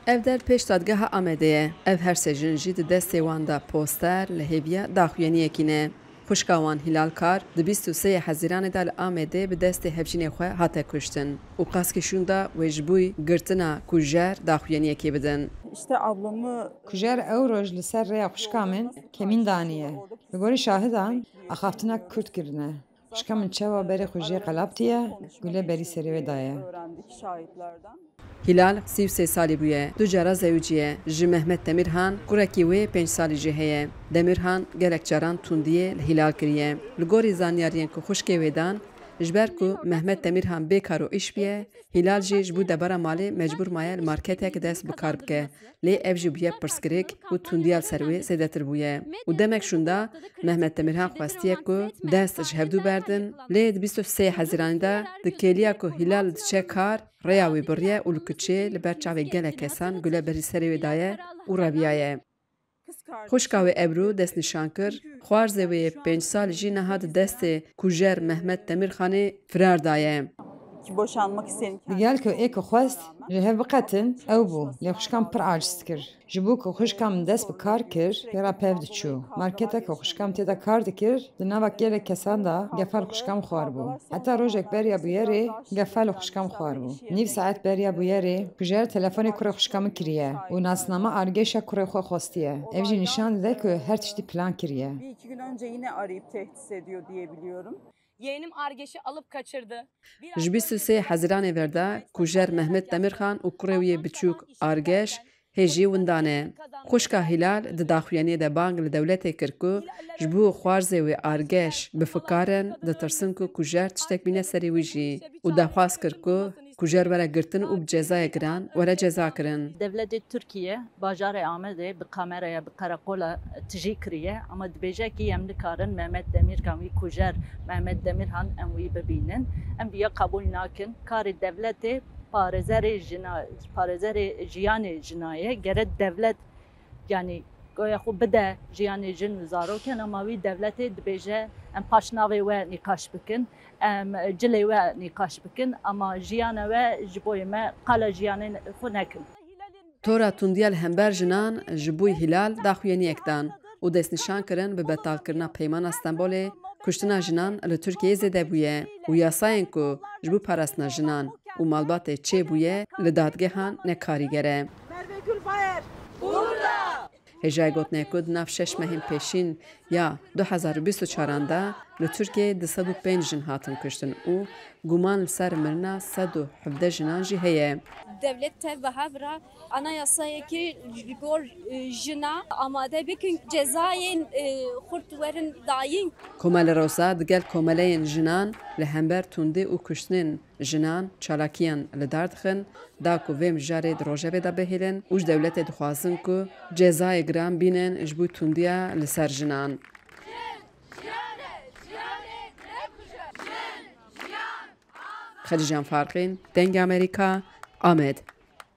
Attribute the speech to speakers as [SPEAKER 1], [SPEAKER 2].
[SPEAKER 1] Ev der pêş dadgeha Amedê ye. Ev her sê jin jî di destê wan de poster li hêviya daxuyaniyekî ne. Xwişka wan Hilal Kar di 23 Hezîranê de li Amedê bi destê hevjînê xwe hate kuştin û qaskeşûn da wê ji bûyî girtina kujer daxuyaniyekê bidin.
[SPEAKER 2] İşte ablamı
[SPEAKER 3] Kujer ew roj li ser rêya xwişka min kemîn daniye. Li gorî şahidan axaftina Kürt kirine. Xwişka min çawa berê xwe jê qelaptiye, gule berî serê wê daye.
[SPEAKER 2] öğrendik şahitlerden.
[SPEAKER 1] Hilal 33 salî bûye. Du cara zewicî ye. Ji Mehmet Demirhan kurekî wê 5 salî jî heye. Demirhan gelek caran tundiyê li Hilal kiriye. Li gorî zanyariyên ku xwişkê wê dan, ji ber ku Mehmet Demirhan bêkar û îş biye, Hilal jî ji bo debara malê mecbûr maye li marketek dest bi kar bike. Lê ev jî bûye pirsgirêk û tundiya li ser wê zêdetir bûye. Û demek şûn da Mehmet Demirhan xwestiye ku dest ji hevdû berdin, lê di 23 Hezîranê de di kêliya ku Hilal diçe kar, rêya wê biriye û li kuçê li ber çavê gelek kesan gule berî serê wê daye û reviyaye. Xwişka wê Ebru dest nîşan kir, xwarzê wê 5 salî jî niha di destê kujer Mehmet Demirxanê firar daye.
[SPEAKER 2] Ki boşanmak isteyen
[SPEAKER 3] Di gel ku ê ku xwest ji hev biqetin ew bû. Lê xwişkan pir aciz kir. Ji bo ku xwişka min dest bi kar kir, pêra pev diçû. Marketek ku xwişka min têda kar dikir, di nava gelek kesan da gefal xwişka min xwar bû. Heta rojek beriya bûyerê, gefal û xwişka min xwar bû. Nîv saet beriya bûyerê, kujer telefonê kurê xwişka min kiriye û nasnama argêşa kurê xwe xwestiye. Ev jî nîşan dide ku her tiştî plan kiriye.
[SPEAKER 2] bir iki gün önce yine arayıp tehdit ediyor diyebiliyorum.
[SPEAKER 4] Yeğenim Argeş'i alıp kaçırdı.
[SPEAKER 1] Ji 23 Hezîranê ver de kujer Mehmet Demirxan û kurê wê biçûk Argeş hêjî windan e. Xwişka Hilal di daxuyaniyê de bang li dewletê kir ku ji bo xwarzê wê Argeş bifikarin, ditirsin ku kujer tiştek bîne serê wî jî û dexwaz kir ku kujer were girtin û bi cezayê giran were ceza kirin.
[SPEAKER 5] Devletê Tirkiye bajarê Amedê bi kameraya bi karakola tijî kiriye ama dibêje ki em dikarin Mehmet Demirkan wî kujer Mehmet Demirhan em wî bibînin. Em vîya qebûl nakin. Karê devletê parêzerê jiyanê jinaye gere devlet yani goya xwe bide jiyanê jin û zarokên ama wî devletê dibêje em paşnavê we nîqaş bikin, em cilê we nîqaş bikin ama jiyana we ji bo me qala jiyanê xwe nekin.
[SPEAKER 1] Tora tundiya li hember jinan ji bûyî Hilal daxuyaniyek dan û destnîşan kirin bi betalkirina peymana Stenbolê kuştina jinan li Tirkiyeyê zêde bûye û yasayên ku ji bo parastina jinan û malbatê çê bûye li dadgehan nekarîger e. Hêjayê gotinê ku di nav 6 mehên pêşîn ya 2024 de li Tirkiyeyê 205 jin hatin kuştin û guman li ser mirina 117 jinan jî heye.
[SPEAKER 6] Devlet te behevra anayasayekî ji bo jina amade bikin cezayên xurt werin dayîn.
[SPEAKER 1] Komela Rosa digel komeleyên jinan li hember tundî û kuştinên jinan çalakiyan li dar dixin, da ku vê mijarê di rojevê de bihêlin û ji dewletê dixwazin ku cezayê giran bînin ji bo tundiya li ser jinan. Xedîcan Farqîn, Dengê Amerîka, Amed.